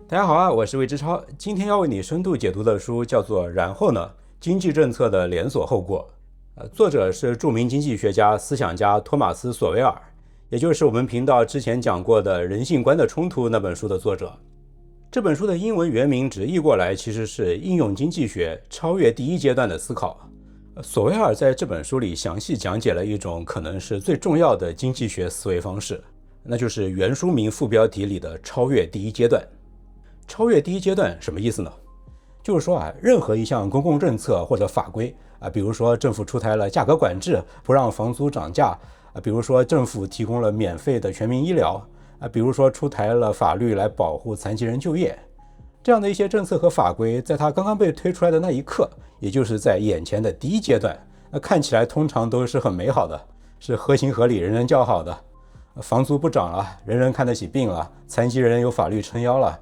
大家好啊，我是魏之超，今天要为你深度解读的书叫做《然后呢？经济政策的连锁后果》。作者是著名经济学家、思想家托马斯·索维尔，也就是我们频道之前讲过的《人性观的冲突》那本书的作者。这本书的英文原名直译过来其实是应用经济学超越第一阶段的思考。索维尔在这本书里详细讲解了一种可能是最重要的经济学思维方式，那就是原书名副标题里的超越第一阶段。超越第一阶段什么意思呢？就是说任何一项公共政策或者法规比如说政府出台了价格管制，不让房租涨价比如说政府提供了免费的全民医疗比如说出台了法律来保护残疾人就业，这样的一些政策和法规，在它刚刚被推出来的那一刻，也就是在眼前的第一阶段，看起来通常都是很美好的，是合情合理、人人叫好的。房租不涨了，人人看得起病了，残疾人有法律撑腰了。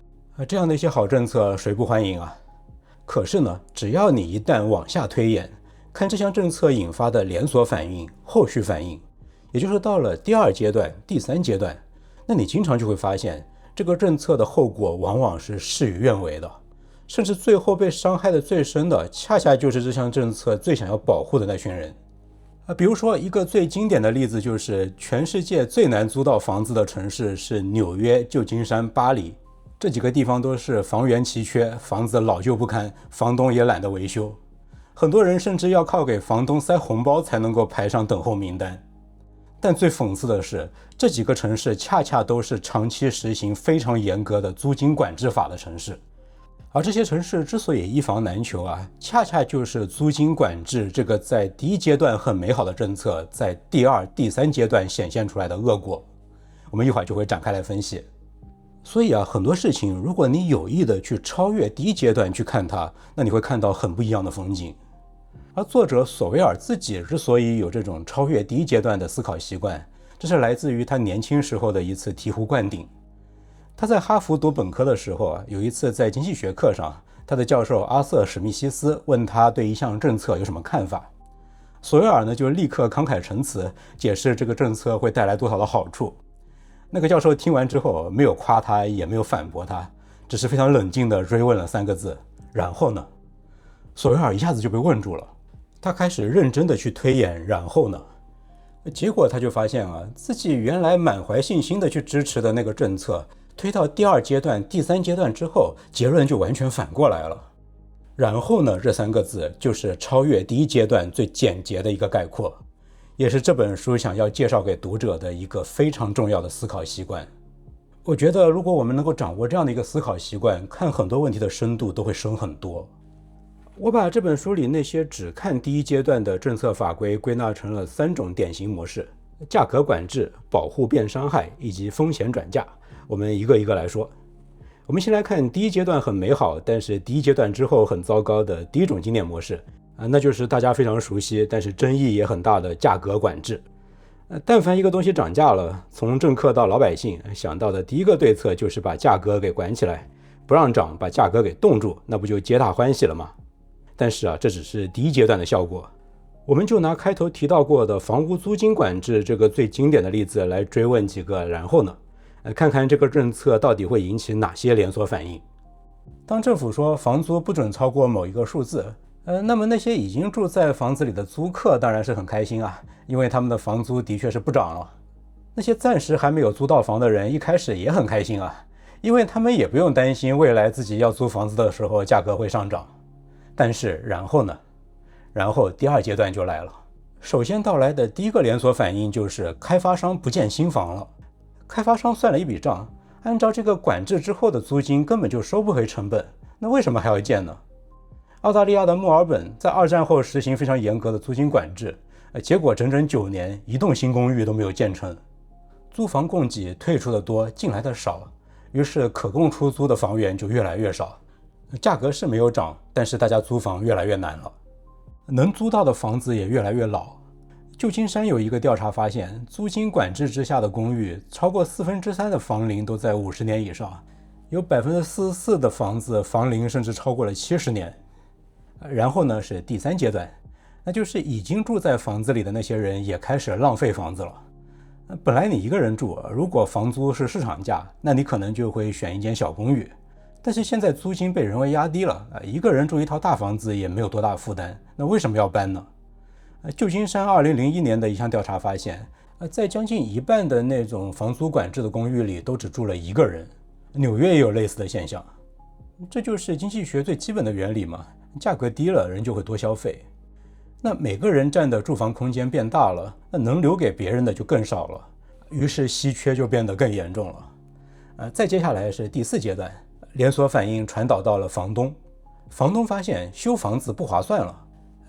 这样的一些好政策谁不欢迎啊？可是呢，只要你一旦往下推演，看这项政策引发的连锁反应、后续反应，也就是到了第二阶段、第三阶段，那你经常就会发现，这个政策的后果往往是事与愿违的，甚至最后被伤害的最深的，恰恰就是这项政策最想要保护的那群人。比如说一个最经典的例子就是全世界最难租到房子的城市是纽约、旧金山、巴黎。这几个地方都是房源奇缺，房子老旧不堪，房东也懒得维修，很多人甚至要靠给房东塞红包才能够排上等候名单。但最讽刺的是，这几个城市恰恰都是长期实行非常严格的租金管制法的城市，而这些城市之所以一房难求恰恰就是租金管制这个在第一阶段很美好的政策，在第二、第三阶段显现出来的恶果。我们一会儿就会展开来分析。所以很多事情如果你有意的去超越第一阶段去看它，那你会看到很不一样的风景。而作者索维尔自己之所以有这种超越第一阶段的思考习惯，这是来自于他年轻时候的一次醍醐灌顶。他在哈佛读本科的时候有一次在经济学课上，他的教授阿瑟·史密西斯问他对一项政策有什么看法，索维尔呢就立刻慷慨陈词，解释这个政策会带来多少的好处。那个教授听完之后没有夸他，也没有反驳他，只是非常冷静地追问了3个字：然后呢？索维尔一下子就被问住了，他开始认真地去推演然后呢？结果他就发现自己原来满怀信心地去支持的那个政策，推到第二阶段、第三阶段之后，结论就完全反过来了。然后呢？这3个字就是超越第一阶段最简洁的一个概括。也是这本书想要介绍给读者的一个非常重要的思考习惯。我觉得如果我们能够掌握这样的一个思考习惯，看很多问题的深度都会深很多。我把这本书里那些只看第一阶段的政策法规归纳成了3种典型模式：价格管制、保护变伤害以及风险转嫁。我们一个一个来说。我们先来看第一阶段很美好，但是第一阶段之后很糟糕的第一种经典模式。那就是大家非常熟悉，但是争议也很大的价格管制。但凡一个东西涨价了，从政客到老百姓想到的第一个对策就是把价格给管起来，不让涨，把价格给冻住，那不就皆大欢喜了吗？但是这只是第一阶段的效果。我们就拿开头提到过的房屋租金管制这个最经典的例子来追问几个然后呢？看看这个政策到底会引起哪些连锁反应。当政府说房租不准超过某一个数字，那么那些已经住在房子里的租客当然是很开心因为他们的房租的确是不涨了。那些暂时还没有租到房的人一开始也很开心因为他们也不用担心未来自己要租房子的时候价格会上涨。但是然后呢？然后第二阶段就来了。首先到来的第一个连锁反应就是开发商不建新房了。开发商算了一笔账，按照这个管制之后的租金根本就收不回成本，那为什么还要建呢？澳大利亚的墨尔本在2战后实行非常严格的租金管制，结果整整9年一栋新公寓都没有建成，租房供给退出的多，进来的少，于是可供出租的房源就越来越少，价格是没有涨，但是大家租房越来越难了，能租到的房子也越来越老。旧金山有一个调查发现，租金管制之下的公寓超过3/4的房龄都在50年以上，有44%的房子房龄甚至超过了70年。然后呢是第三阶段，那就是已经住在房子里的那些人也开始浪费房子了。本来你一个人住，如果房租是市场价，那你可能就会选一间小公寓，但是现在租金被人为压低了，一个人住一套大房子也没有多大负担，那为什么要搬呢？旧金山2001年的一项调查发现，在将近一半的那种房租管制的公寓里都只住了一个人。纽约也有类似的现象，这就是经济学最基本的原理嘛，价格低了，人就会多消费。那每个人占的住房空间变大了，那能留给别人的就更少了，于是稀缺就变得更严重了。再接下来是第4阶段，连锁反应传导到了房东。房东发现修房子不划算了。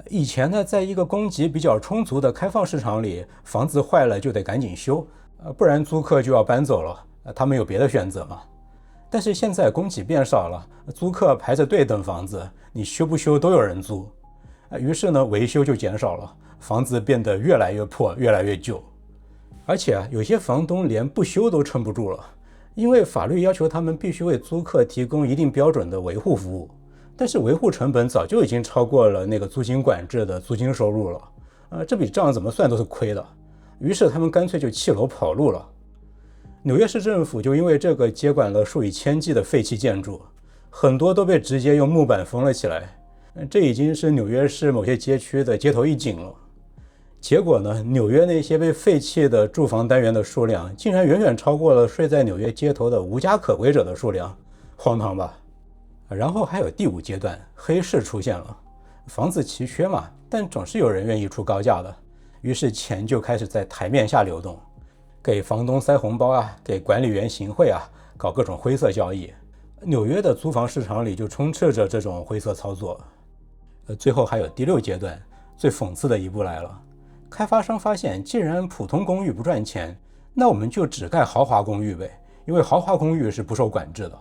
以前呢，在一个供给比较充足的开放市场里，房子坏了就得赶紧修，不然租客就要搬走了，他们有别的选择吗？但是现在供给变少了，租客排着队等房子，你修不修都有人租，于是呢，维修就减少了，房子变得越来越破，越来越旧。而且有些房东连不修都撑不住了，因为法律要求他们必须为租客提供一定标准的维护服务，但是维护成本早就已经超过了那个租金管制的租金收入了，这笔账怎么算都是亏的，于是他们干脆就弃楼跑路了。纽约市政府就因为这个接管了数以千计的废弃建筑，很多都被直接用木板封了起来，这已经是纽约市某些街区的街头一景了。结果呢，纽约那些被废弃的住房单元的数量竟然远远超过了睡在纽约街头的无家可归者的数量，荒唐吧？然后还有第5阶段，黑市出现了。房子奇缺嘛，但总是有人愿意出高价的，于是钱就开始在台面下流动，给房东塞红包啊，给管理员行贿啊，搞各种灰色交易。纽约的租房市场里就充斥着这种灰色操作。最后还有第6阶段，最讽刺的一步来了。开发商发现，既然普通公寓不赚钱，那我们就只盖豪华公寓呗，因为豪华公寓是不受管制的。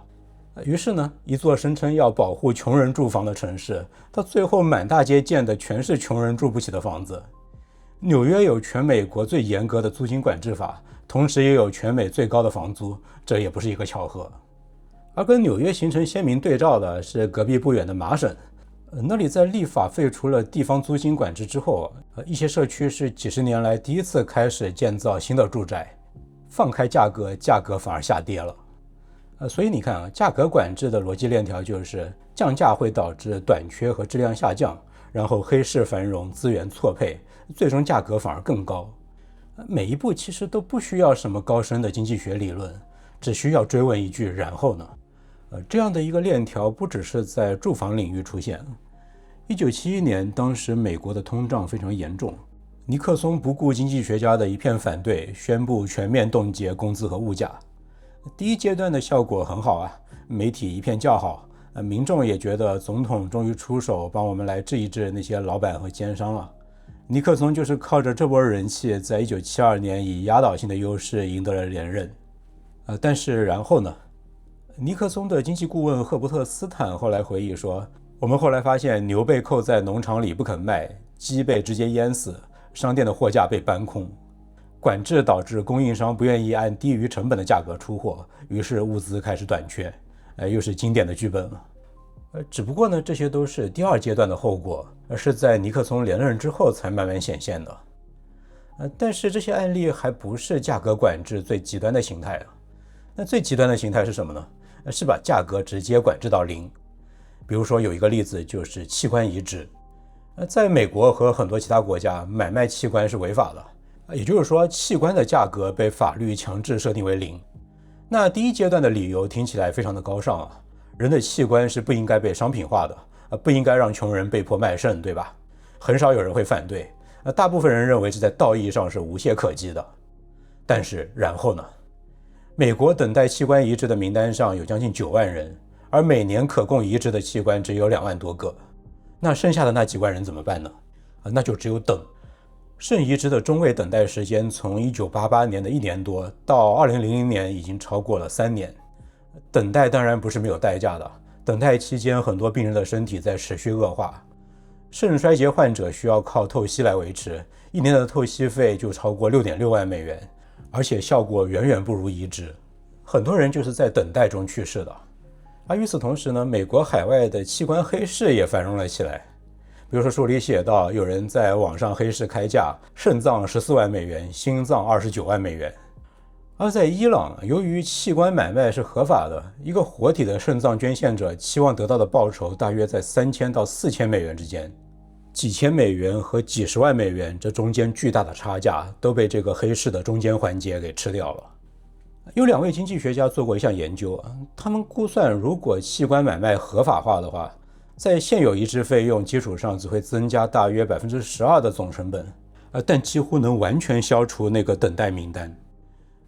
于是呢，一座声称要保护穷人住房的城市，到最后满大街建的全是穷人住不起的房子。纽约有全美国最严格的租金管制法，同时也有全美最高的房租，这也不是一个巧合。而跟纽约形成鲜明对照的是隔壁不远的麻省，那里在立法废除了地方租金管制之后，一些社区是几十年来第一次开始建造新的住宅，放开价格，价格反而下跌了。所以你看啊，价格管制的逻辑链条就是降价会导致短缺和质量下降，然后黑市繁荣，资源错配，最终价格反而更高。每一步其实都不需要什么高深的经济学理论，只需要追问一句然后呢？这样的一个链条不只是在住房领域出现。1971年，当时美国的通胀非常严重，尼克松不顾经济学家的一片反对，宣布全面冻结工资和物价。第1阶段的效果很好啊，媒体一片叫好，民众也觉得总统终于出手帮我们来治一治那些老板和奸商了。尼克松就是靠着这波人气，在1972年以压倒性的优势赢得了连任。但是然后呢？尼克松的经济顾问赫伯特·斯坦后来回忆说，我们后来发现牛被扣在农场里不肯卖，鸡被直接淹死，商店的货架被搬空。管制导致供应商不愿意按低于成本的价格出货，于是物资开始短缺，又是经典的剧本了。只不过呢，这些都是第2阶段的后果，是在尼克松连任之后才慢慢显现的。但是这些案例还不是价格管制最极端的形态啊。那最极端的形态是什么呢？是把价格直接管制到0。比如说有一个例子就是器官移植，在美国和很多其他国家，买卖器官是违法的。也就是说，器官的价格被法律强制设定为0。那第1阶段的理由听起来非常的高尚啊，人的器官是不应该被商品化的，不应该让穷人被迫卖肾，对吧？很少有人会反对，大部分人认为这在道义上是无懈可击的。但是然后呢？美国等待器官移植的名单上有将近9万人，而每年可供移植的器官只有2万多个。那剩下的那几万人怎么办呢？那就只有等。肾移植的中位等待时间从1988年的1年多到2000年已经超过了3年。等待当然不是没有代价的，等待期间很多病人的身体在持续恶化。肾衰竭患者需要靠透析来维持，1年的透析费就超过6.6万美元，而且效果远远不如移植。很多人就是在等待中去世的。而与此同时呢，美国海外的器官黑市也繁荣了起来。比如说书里写到，有人在网上黑市开价，肾脏14万美元，心脏29万美元。而在伊朗，由于器官买卖是合法的，一个活体的肾脏捐献者期望得到的报酬大约在3000到4000美元之间，几千美元和几十万美元，这中间巨大的差价都被这个黑市的中间环节给吃掉了。有2位经济学家做过一项研究，他们估算如果器官买卖合法化的话，在现有移植费用基础上只会增加大约12%的总成本，但几乎能完全消除那个等待名单。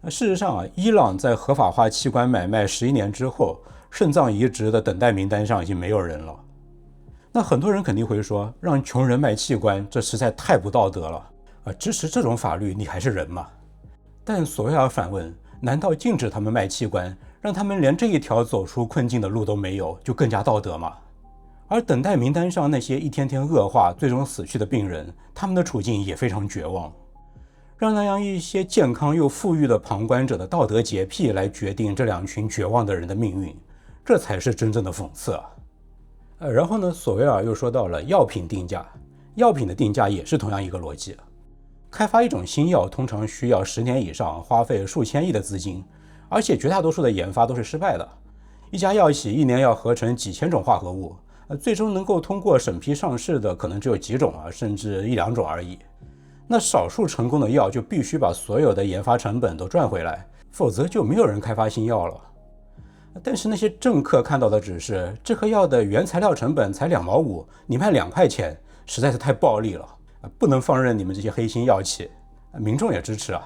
事实上伊朗在合法化器官买卖11年之后，肾脏移植的等待名单上已经没有人了。那很多人肯定会说，让穷人卖器官，这实在太不道德了支持这种法律，你还是人吗？但索维尔反问，难道禁止他们卖器官，让他们连这一条走出困境的路都没有，就更加道德吗？而等待名单上那些一天天恶化最终死去的病人，他们的处境也非常绝望。让那样一些健康又富裕的旁观者的道德洁癖来决定这2群绝望的人的命运，这才是真正的讽刺然后呢，索维尔又说到了药品定价，药品的定价也是同样一个逻辑。开发一种新药通常需要10年以上，花费数千亿的资金，而且绝大多数的研发都是失败的。一家药企1年要合成几千种化合物，最终能够通过审批上市的可能只有几种甚至1、2种而已。那少数成功的药就必须把所有的研发成本都赚回来，否则就没有人开发新药了。但是那些政客看到的只是这颗药的原材料成本才2毛5，你卖2块钱，实在是太暴利了不能放任你们这些黑心药企。民众也支持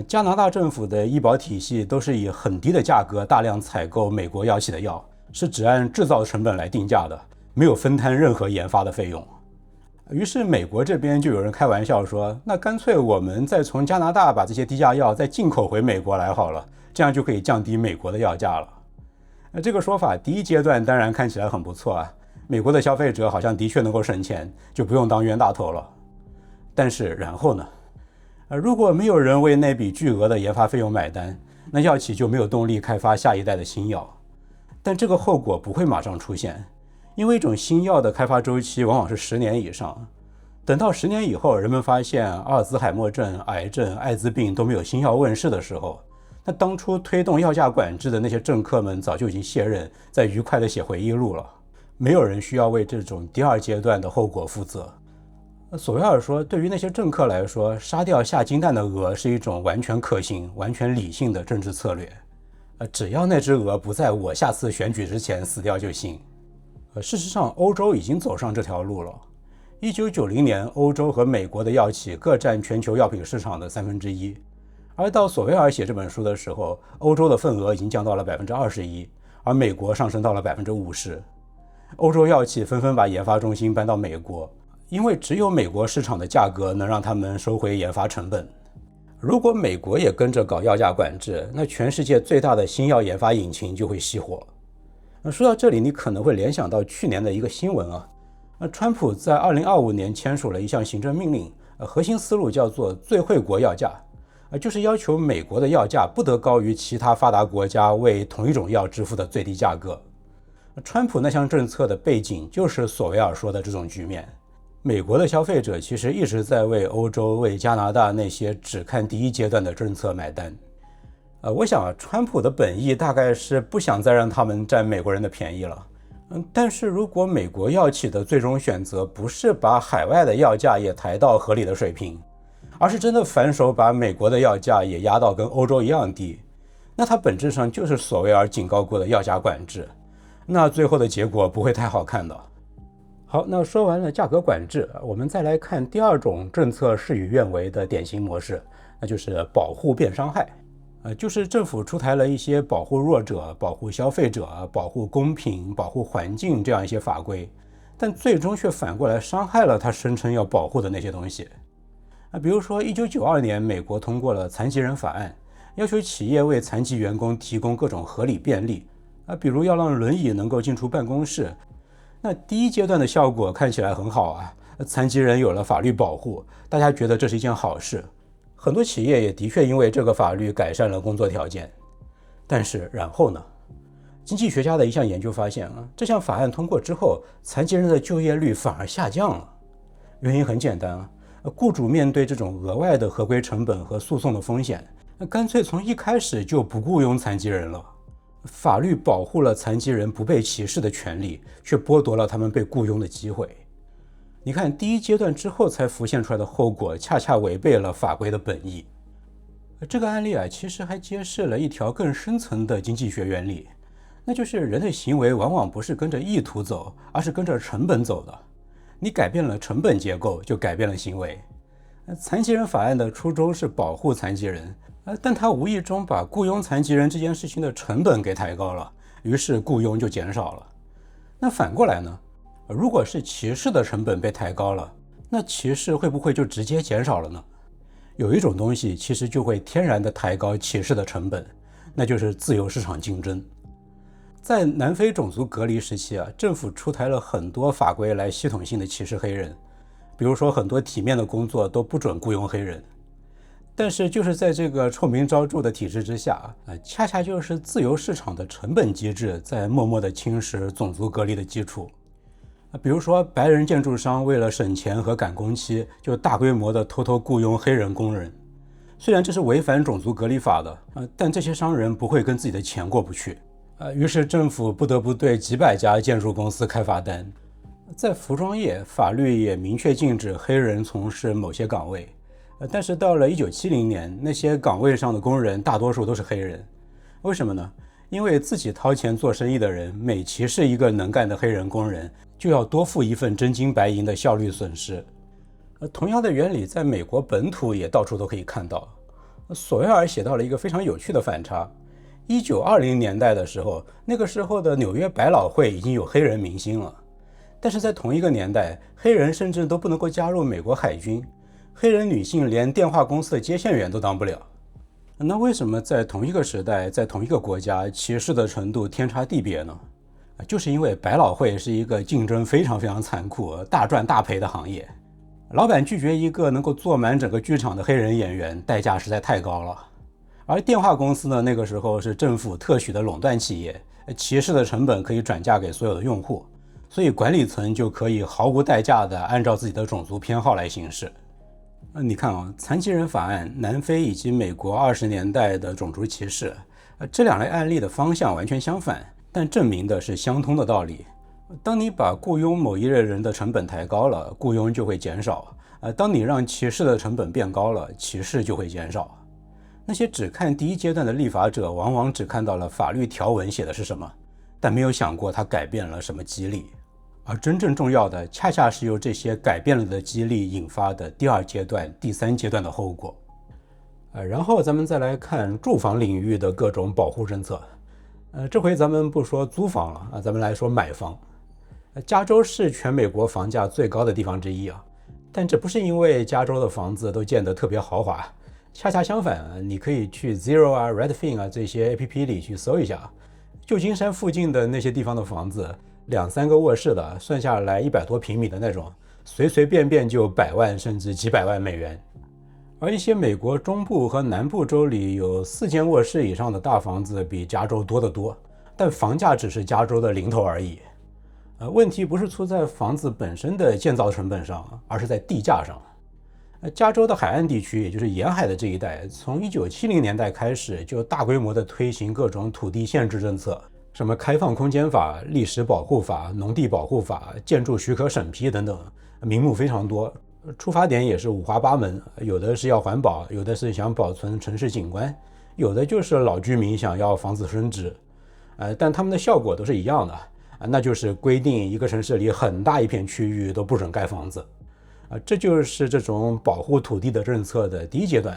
加拿大政府的医保体系都是以很低的价格大量采购美国药企的药，是只按制造成本来定价的，没有分摊任何研发的费用。于是美国这边就有人开玩笑说，那干脆我们再从加拿大把这些低价药再进口回美国来好了，这样就可以降低美国的药价了。这个说法第一阶段当然看起来很不错美国的消费者好像的确能够省钱，就不用当冤大头了。但是然后呢？如果没有人为那笔巨额的研发费用买单，那药企就没有动力开发下一代的新药。但这个后果不会马上出现，因为一种新药的开发周期往往是10年以上。等到10年以后，人们发现阿尔兹海默症、癌症、艾滋病都没有新药问世的时候，那当初推动药价管制的那些政客们早就已经卸任，在愉快地写回忆录了。没有人需要为这种第2阶段的后果负责。索维尔说，对于那些政客来说，杀掉下金蛋的鹅是一种完全可行、完全理性的政治策略。只要那只鹅不在我下次选举之前死掉就行。事实上，欧洲已经走上这条路了。1990年，欧洲和美国的药企各占全球药品市场的1/3，而到索维尔写这本书的时候，欧洲的份额已经降到了21%，而美国上升到了50%。欧洲药企纷纷把研发中心搬到美国，因为只有美国市场的价格能让他们收回研发成本。如果美国也跟着搞药价管制，那全世界最大的新药研发引擎就会熄火。说到这里，你可能会联想到去年的一个新闻川普在2025年签署了一项行政命令，核心思路叫做最惠国药价，就是要求美国的药价不得高于其他发达国家为同一种药支付的最低价格。川普那项政策的背景就是索维尔说的这种局面。美国的消费者其实一直在为欧洲、为加拿大那些只看第1阶段的政策买单。我想川普的本意大概是不想再让他们占美国人的便宜了。但是如果美国药企的最终选择不是把海外的药价也抬到合理的水平，而是真的反手把美国的药价也压到跟欧洲一样低，那它本质上就是索维尔警告过的药价管制。那最后的结果不会太好看的。好，那说完了价格管制，我们再来看第2种政策事与愿违的典型模式，那就是保护变伤害。就是政府出台了一些保护弱者、保护消费者、保护公平、保护环境这样一些法规，但最终却反过来伤害了他声称要保护的那些东西。比如说1992年美国通过了残疾人法案，要求企业为残疾员工提供各种合理便利，比如要让轮椅能够进出办公室。那第1阶段的效果看起来很好残疾人有了法律保护，大家觉得这是一件好事，很多企业也的确因为这个法律改善了工作条件。但是然后呢？经济学家的一项研究发现这项法案通过之后，残疾人的就业率反而下降了。原因很简单雇主面对这种额外的合规成本和诉讼的风险，干脆从一开始就不雇佣残疾人了。法律保护了残疾人不被歧视的权利，却剥夺了他们被雇佣的机会。你看，第一阶段之后才浮现出来的后果，恰恰违背了法规的本意。这个案例其实还揭示了一条更深层的经济学原理，那就是人的行为往往不是跟着意图走，而是跟着成本走的。你改变了成本结构，就改变了行为。残疾人法案的初衷是保护残疾人，但他无意中把雇佣残疾人这件事情的成本给抬高了，于是雇佣就减少了。那反过来呢？如果是歧视的成本被抬高了，那歧视会不会就直接减少了呢？有一种东西其实就会天然的抬高歧视的成本，那就是自由市场竞争。在南非种族隔离时期政府出台了很多法规来系统性的歧视黑人，比如说很多体面的工作都不准雇佣黑人。但是就是在这个臭名昭著的体制之下恰恰就是自由市场的成本机制在默默地侵蚀种族隔离的基础。比如说白人建筑商为了省钱和赶工期，就大规模的偷偷雇佣黑人工人。虽然这是违反种族隔离法的但这些商人不会跟自己的钱过不去于是政府不得不对几百家建筑公司开罚单。在服装业，法律也明确禁止黑人从事某些岗位但是到了1970年，那些岗位上的工人大多数都是黑人。为什么呢？因为自己掏钱做生意的人每歧视一个能干的黑人工人，就要多付一份真金白银的效率损失。同样的原理在美国本土也到处都可以看到。索维尔写到了一个非常有趣的反差。1920年代的时候，那个时候的纽约百老汇已经有黑人明星了，但是在同一个年代，黑人甚至都不能够加入美国海军，黑人女性连电话公司的接线员都当不了。那为什么在同一个时代，在同一个国家，歧视的程度天差地别呢？就是因为百老汇是一个竞争非常非常残酷、大赚大赔的行业。老板拒绝一个能够坐满整个剧场的黑人演员，代价实在太高了。而电话公司呢，那个时候是政府特许的垄断企业，歧视的成本可以转嫁给所有的用户，所以管理层就可以毫无代价地按照自己的种族偏好来行事。你看残疾人法案、南非以及美国20年代的种族歧视，这两类案例的方向完全相反，但证明的是相通的道理。当你把雇佣某一类人的成本抬高了，雇佣就会减少；当你让歧视的成本变高了，歧视就会减少。那些只看第一阶段的立法者，往往只看到了法律条文写的是什么，但没有想过它改变了什么激励。而真正重要的，恰恰是由这些改变了的激励引发的第二阶段、第三阶段的后果。然后咱们再来看住房领域的各种保护政策。这回咱们不说租房了咱们来说买房。加州是全美国房价最高的地方之一但这不是因为加州的房子都建得特别豪华，恰恰相反你可以去 Zero Redfin 这些 APP 里去搜一下，旧金山附近的那些地方的房子，2-3个卧室的，算下来100多平米的那种，随随便便就100万甚至几百万美元。而一些美国中部和南部州里有4间卧室以上的大房子比加州多得多，但房价只是加州的零头而已。问题不是出在房子本身的建造成本上，而是在地价上。加州的海岸地区，也就是沿海的这一带，从1970年代开始就大规模的推行各种土地限制政策，什么开放空间法、历史保护法、农地保护法、建筑许可审批等等，名目非常多，出发点也是五花八门，有的是要环保，有的是想保存城市景观，有的就是老居民想要房子升值，但他们的效果都是一样的，那就是规定一个城市里很大一片区域都不准盖房子。这就是这种保护土地的政策的第一阶段。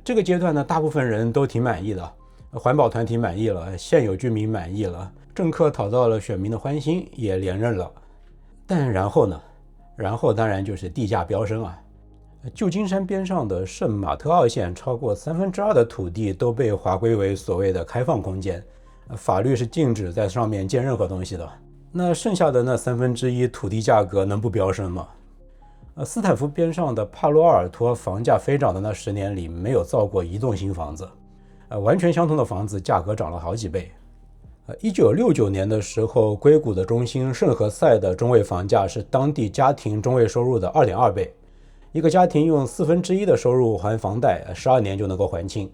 这个阶段呢，大部分人都挺满意的，环保团体满意了，现有居民满意了，政客讨到了选民的欢心，也连任了。但然后呢？然后当然就是地价飙升旧金山边上的圣马特奥县超过2/3的土地都被划归为所谓的开放空间，法律是禁止在上面建任何东西的。那剩下的那1/3土地价格能不飙升吗？斯坦福边上的帕洛尔托房价飞涨的那10年里没有造过一栋新房子，完全相同的房子价格涨了好几倍。1969年的时候，硅谷的中心圣何塞的中位房价是当地家庭中位收入的2.2倍，一个家庭用1/4的收入还房贷，12年就能够还清。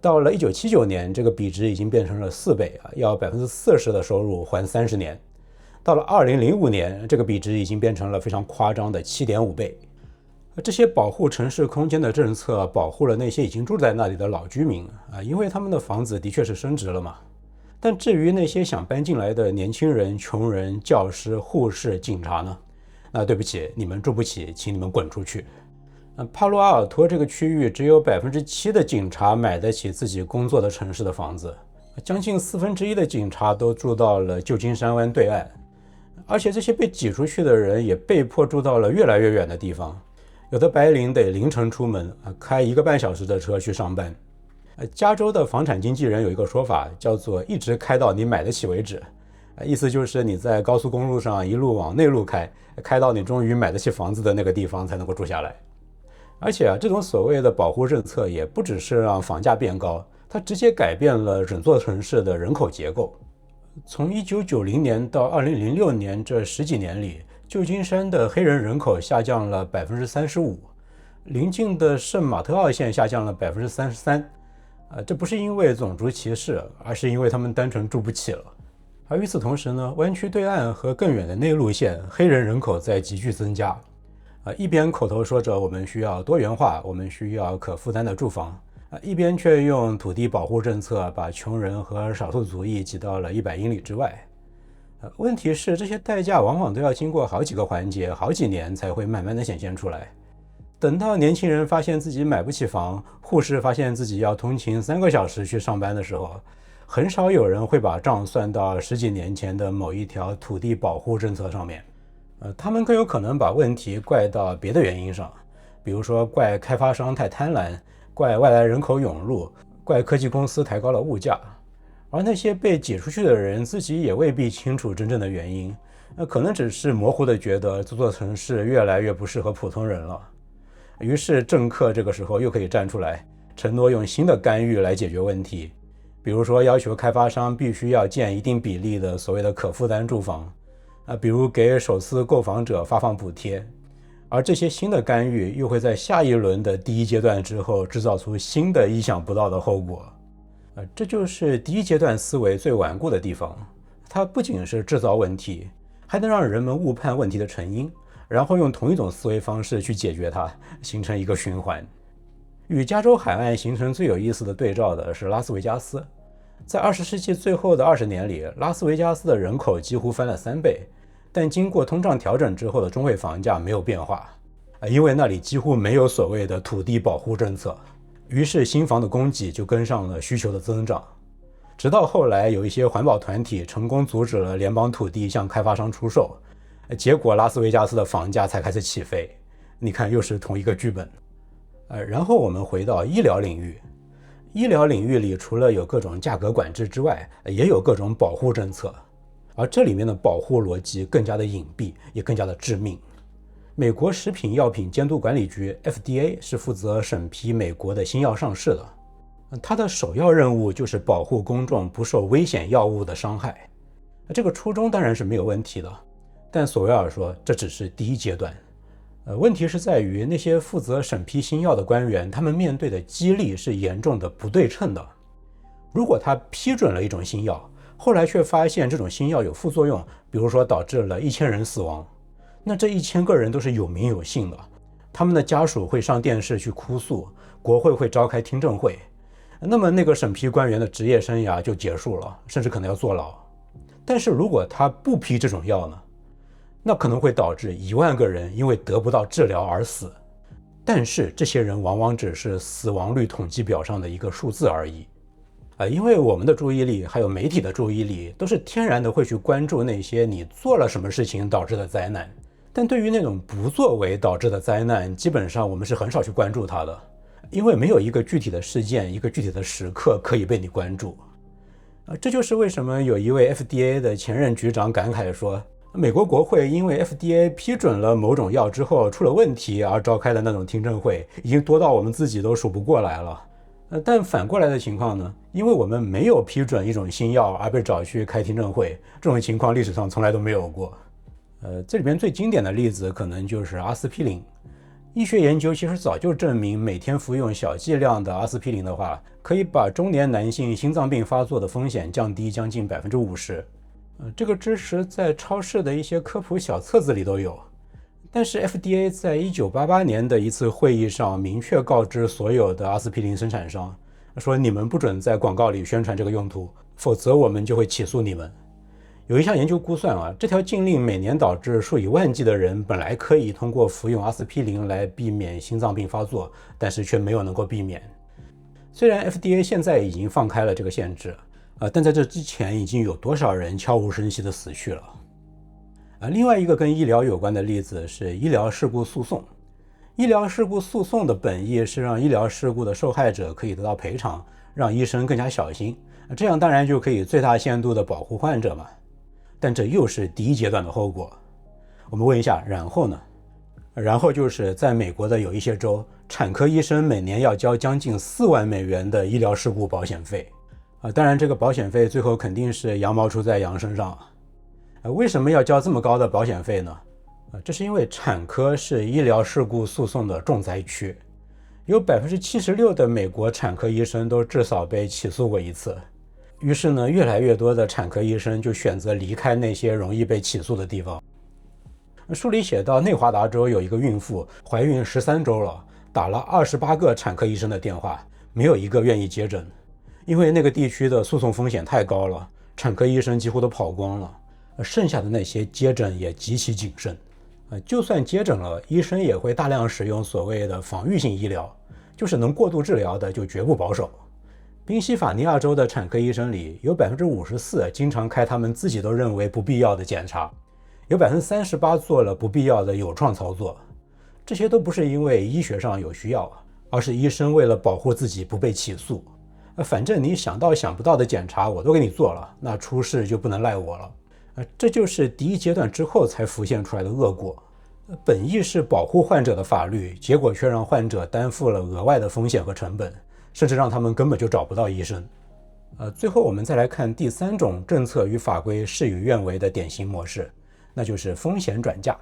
到了1979年，这个比值已经变成了4倍要40%的收入还30年。到了2005年，这个比值已经变成了非常夸张的7.5倍。这些保护城市空间的政策保护了那些已经住在那里的老居民因为他们的房子的确是升值了嘛。但至于那些想搬进来的年轻人、穷人、教师、护士、警察呢？那对不起，你们住不起，请你们滚出去。帕洛阿尔托这个区域只有7%的警察买得起自己工作的城市的房子，将近1/4的警察都住到了旧金山湾对岸，而且这些被挤出去的人也被迫住到了越来越远的地方。有的白领得凌晨出门开1个半小时的车去上班。加州的房产经纪人有一个说法，叫做一直开到你买得起为止。意思就是你在高速公路上一路往内陆开到你终于买得起房子的那个地方才能够住下来。而且这种所谓的保护政策也不只是让房价变高，它直接改变了整座城市的人口结构。从1990年到2006年这10几年里，旧金山的黑人人口下降了35%，邻近的圣马特奥县下降了33%。这不是因为种族歧视，而是因为他们单纯住不起了。而与此同时呢，湾区对岸和更远的内陆县，黑人人口在急剧增加。一边口头说着我们需要多元化，我们需要可负担的住房，一边却用土地保护政策把穷人和少数族裔挤到了100英里之外。问题是这些代价往往都要经过好几个环节，好几年才会慢慢的显现出来。等到年轻人发现自己买不起房，护士发现自己要通勤3个小时去上班的时候，很少有人会把账算到10几年前的某一条土地保护政策上面。他们更有可能把问题怪到别的原因上，比如说怪开发商太贪婪，怪外来人口涌入，怪科技公司抬高了物价。而那些被挤出去的人自己也未必清楚真正的原因，可能只是模糊地觉得这座城市越来越不适合普通人了。于是政客这个时候又可以站出来，承诺用新的干预来解决问题，比如说要求开发商必须要建一定比例的所谓的可负担住房，比如给首次购房者发放补贴。而这些新的干预又会在下一轮的第一阶段之后制造出新的意想不到的后果。这就是第一阶段思维最顽固的地方，它不仅是制造问题，还能让人们误判问题的成因，然后用同一种思维方式去解决它，形成一个循环。与加州海岸形成最有意思的对照的是拉斯维加斯。在20世纪最后的20年里，拉斯维加斯的人口几乎翻了3倍，但经过通胀调整之后的中位房价没有变化，因为那里几乎没有所谓的土地保护政策。于是新房的供给就跟上了需求的增长，直到后来有一些环保团体成功阻止了联邦土地向开发商出售，结果拉斯维加斯的房价才开始起飞。你看，又是同一个剧本。然后我们回到医疗领域，医疗领域里除了有各种价格管制之外，也有各种保护政策，而这里面的保护逻辑更加的隐蔽，也更加的致命。美国食品药品监督管理局 FDA 是负责审批美国的新药上市的，它的首要任务就是保护公众不受危险药物的伤害。这个初衷当然是没有问题的，但索维尔说这只是第一阶段。问题是在于那些负责审批新药的官员，他们面对的激励是严重的不对称的。如果他批准了一种新药，后来却发现这种新药有副作用，比如说导致了1000人死亡，那这1000个人都是有名有姓的，他们的家属会上电视去哭诉，国会会召开听证会，那么那个审批官员的职业生涯就结束了，甚至可能要坐牢。但是如果他不批这种药呢，那可能会导致1万个人因为得不到治疗而死，但是这些人往往只是死亡率统计表上的一个数字而已。因为我们的注意力还有媒体的注意力都是天然的会去关注那些你做了什么事情导致的灾难，但对于那种不作为导致的灾难，基本上我们是很少去关注它的，因为没有一个具体的事件，一个具体的时刻可以被你关注。这就是为什么有一位 FDA 的前任局长感慨说，美国国会因为 FDA 批准了某种药之后出了问题而召开的那种听证会，已经多到我们自己都数不过来了。但反过来的情况呢，因为我们没有批准一种新药而被找去开听证会，这种情况历史上从来都没有过。这里边最经典的例子可能就是阿司匹林。医学研究其实早就证明，每天服用小剂量的阿司匹林的话，可以把中年男性心脏病发作的风险降低将近50%。这个知识在超市的一些科普小册子里都有。但是 FDA 在1988年的一次会议上明确告知所有的阿司匹林生产商，说你们不准在广告里宣传这个用途，否则我们就会起诉你们。有一项研究估算这条禁令每年导致数以万计的人本来可以通过服用阿司匹林来避免心脏病发作，但是却没有能够避免。虽然 FDA 现在已经放开了这个限制，但在这之前已经有多少人悄无声息地死去了。另外一个跟医疗有关的例子是医疗事故诉讼。医疗事故诉讼的本意是让医疗事故的受害者可以得到赔偿，让医生更加小心，这样当然就可以最大限度地保护患者嘛。但这又是第一阶段的后果。我们问一下，然后呢？然后就是在美国的有一些州，产科医生每年要交将近4万美元的医疗事故保险费。当然这个保险费最后肯定是羊毛出在羊身上。为什么要交这么高的保险费呢？这是因为产科是医疗事故诉讼的重灾区，有76%的美国产科医生都至少被起诉过一次。于是呢，越来越多的产科医生就选择离开那些容易被起诉的地方。书里写到，内华达州有一个孕妇怀孕13周了，打了28个产科医生的电话，没有一个愿意接诊，因为那个地区的诉讼风险太高了，产科医生几乎都跑光了，剩下的那些接诊也极其谨慎。就算接诊了，医生也会大量使用所谓的防御性医疗，就是能过度治疗的就绝不保守。宾夕法尼亚州的产科医生里有54%经常开他们自己都认为不必要的检查，有38%做了不必要的有创操作。这些都不是因为医学上有需要，而是医生为了保护自己不被起诉。反正你想到想不到的检查我都给你做了，那出事就不能赖我了。这就是第一阶段之后才浮现出来的恶果。本意是保护患者的法律，结果却让患者担负了额外的风险和成本，甚至让他们根本就找不到医生。最后我们再来看第3种政策与法规事与愿违的典型模式，那就是风险转嫁。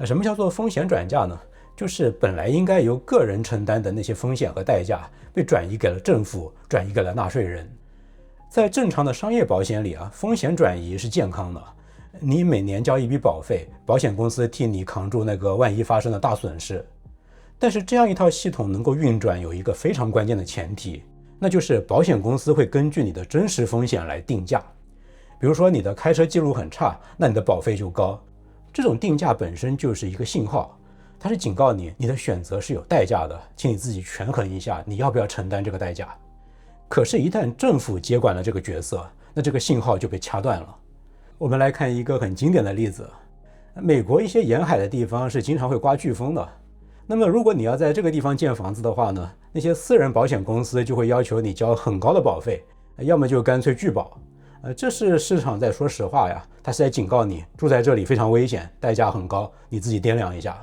什么叫做风险转嫁呢？就是本来应该由个人承担的那些风险和代价，被转移给了政府，转移给了纳税人。在正常的商业保险里风险转移是健康的，你每年交一笔保费，保险公司替你扛住那个万一发生的大损失。但是这样一套系统能够运转，有一个非常关键的前提，那就是保险公司会根据你的真实风险来定价。比如说你的开车记录很差，那你的保费就高。这种定价本身就是一个信号，它是警告你，你的选择是有代价的，请你自己权衡一下，你要不要承担这个代价。可是一旦政府接管了这个角色，那这个信号就被掐断了。我们来看一个很经典的例子，美国一些沿海的地方是经常会刮飓风的。那么如果你要在这个地方建房子的话呢，那些私人保险公司就会要求你交很高的保费，要么就干脆拒保。这是市场在说实话呀，它是在警告你住在这里非常危险，代价很高，你自己掂量一下。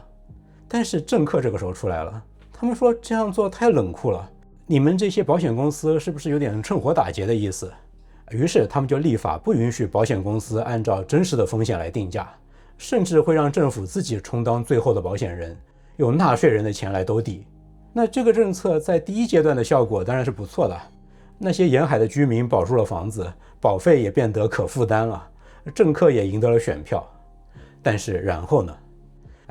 但是政客这个时候出来了，他们说这样做太冷酷了，你们这些保险公司是不是有点趁火打劫的意思？于是他们就立法不允许保险公司按照真实的风险来定价，甚至会让政府自己充当最后的保险人，用纳税人的钱来兜底。那这个政策在第一阶段的效果当然是不错的，那些沿海的居民保住了房子，保费也变得可负担了，政客也赢得了选票。但是然后呢？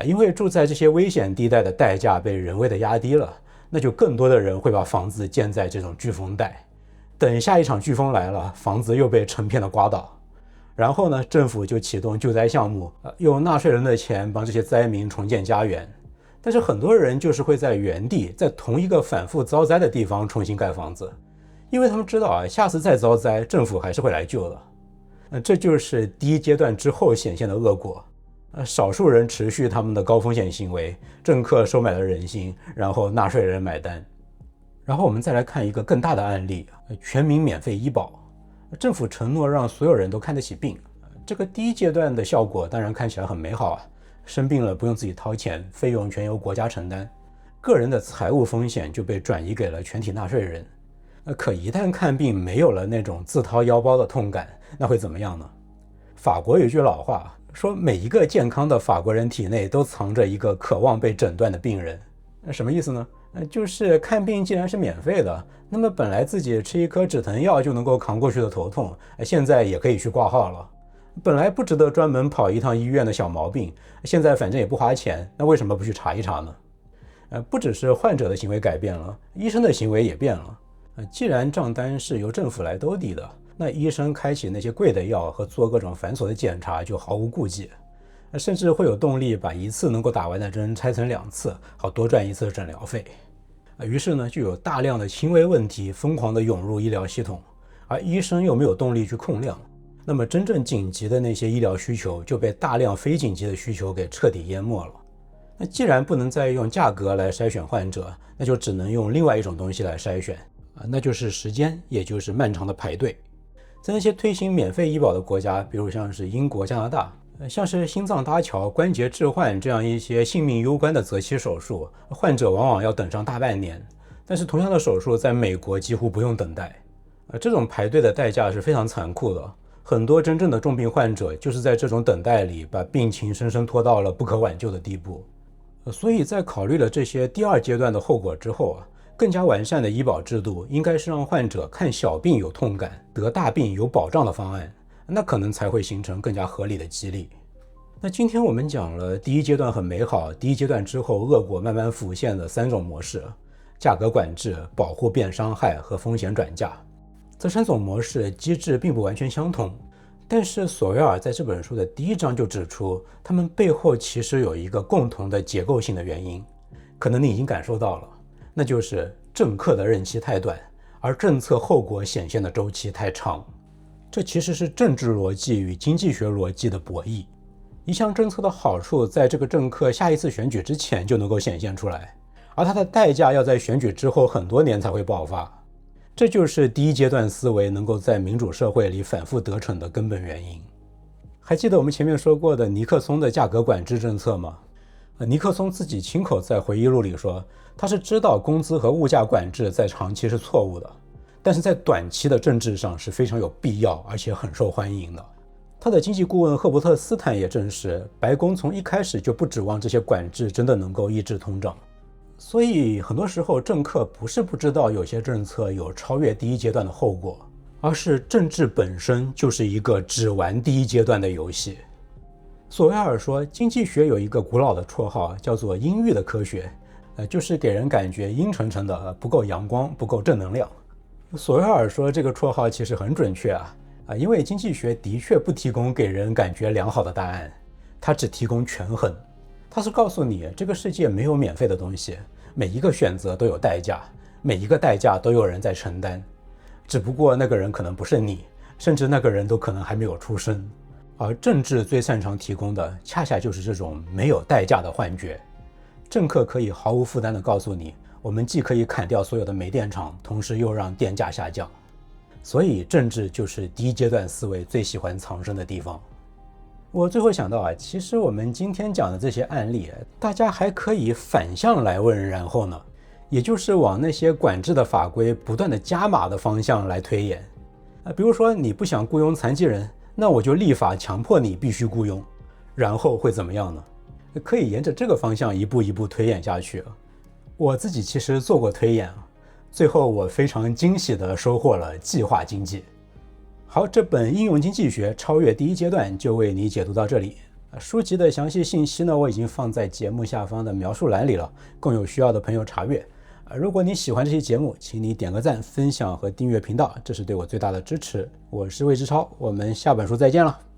因为住在这些危险地带的代价被人为的压低了，那就更多的人会把房子建在这种飓风带。等下一场飓风来了，房子又被成片的刮倒，然后呢，政府就启动救灾项目，用纳税人的钱帮这些灾民重建家园。但是很多人就是会在原地，在同一个反复遭灾的地方重新盖房子，因为他们知道下次再遭灾，政府还是会来救的。这就是第一阶段之后显现的恶果。少数人持续他们的高风险行为，政客收买了人心，然后纳税人买单。然后我们再来看一个更大的案例，全民免费医保。政府承诺让所有人都看得起病，这个第一阶段的效果当然看起来很美好生病了不用自己掏钱，费用全由国家承担，个人的财务风险就被转移给了全体纳税人。可一旦看病没有了那种自掏腰包的痛感，那会怎么样呢？法国有句老话说，每一个健康的法国人体内都藏着一个渴望被诊断的病人。什么意思呢？就是看病既然是免费的，那么本来自己吃一颗止疼药就能够扛过去的头痛，现在也可以去挂号了。本来不值得专门跑一趟医院的小毛病，现在反正也不花钱，那为什么不去查一查呢？不只是患者的行为改变了，医生的行为也变了。既然账单是由政府来兜底的，那医生开启那些贵的药和做各种繁琐的检查就毫无顾忌，甚至会有动力把一次能够打完的针拆成2次，好多赚1次诊疗费。于是呢，就有大量的轻微问题疯狂地涌入医疗系统，而医生又没有动力去控量，那么真正紧急的那些医疗需求就被大量非紧急的需求给彻底淹没了。那既然不能再用价格来筛选患者，那就只能用另外一种东西来筛选，那就是时间，也就是漫长的排队。在那些推行免费医保的国家，比如像是英国、加拿大，像是心脏搭桥、关节置换这样一些性命攸关的择期手术，患者往往要等上大半年。但是同样的手术在美国几乎不用等待。这种排队的代价是非常残酷的，很多真正的重病患者就是在这种等待里把病情深深拖到了不可挽救的地步。所以在考虑了这些第2阶段的后果之后更加完善的医保制度应该是让患者看小病有痛感，得大病有保障的方案，那可能才会形成更加合理的激励。那今天我们讲了第1阶段很美好，第1阶段之后恶果慢慢浮现的3种模式：价格管制、保护变伤害和风险转嫁。这3种模式机制并不完全相同，但是索维尔在这本书的第1章就指出，他们背后其实有一个共同的结构性的原因，可能你已经感受到了，那就是政客的任期太短，而政策后果显现的周期太长。这其实是政治逻辑与经济学逻辑的博弈。一项政策的好处在这个政客下一次选举之前就能够显现出来，而它的代价要在选举之后很多年才会爆发。这就是第1阶段思维能够在民主社会里反复得逞的根本原因。还记得我们前面说过的尼克松的价格管制政策吗？尼克松自己亲口在回忆录里说，他是知道工资和物价管制在长期是错误的，但是在短期的政治上是非常有必要而且很受欢迎的。他的经济顾问赫伯特·斯坦也证实，白宫从一开始就不指望这些管制真的能够抑制通胀。所以很多时候政客不是不知道有些政策有超越第1阶段的后果，而是政治本身就是一个只玩第1阶段的游戏。索维尔说，经济学有一个古老的绰号叫做阴郁的科学，就是给人感觉阴沉沉的，不够阳光，不够正能量。索维尔说这个绰号其实很准确因为经济学的确不提供给人感觉良好的答案，它只提供权衡。它是告诉你这个世界没有免费的东西，每一个选择都有代价，每一个代价都有人在承担，只不过那个人可能不是你，甚至那个人都可能还没有出生。而政治最擅长提供的恰恰就是这种没有代价的幻觉。政客可以毫无负担地告诉你，我们既可以砍掉所有的煤电厂，同时又让电价下降。所以政治就是第1阶段思维最喜欢藏身的地方。我最后想到其实我们今天讲的这些案例，大家还可以反向来问然后呢，也就是往那些管制的法规不断的加码的方向来推演。比如说你不想雇佣残疾人，那我就立法强迫你必须雇佣，然后会怎么样呢？可以沿着这个方向一步一步推演下去。我自己其实做过推演，最后我非常惊喜地收获了计划经济。好，这本应用经济学超越第1阶段就为你解读到这里。书籍的详细信息呢，我已经放在节目下方的描述栏里了，供有需要的朋友查阅。如果你喜欢这期节目，请你点个赞、分享和订阅频道，这是对我最大的支持。我是魏之超，我们下本书再见了。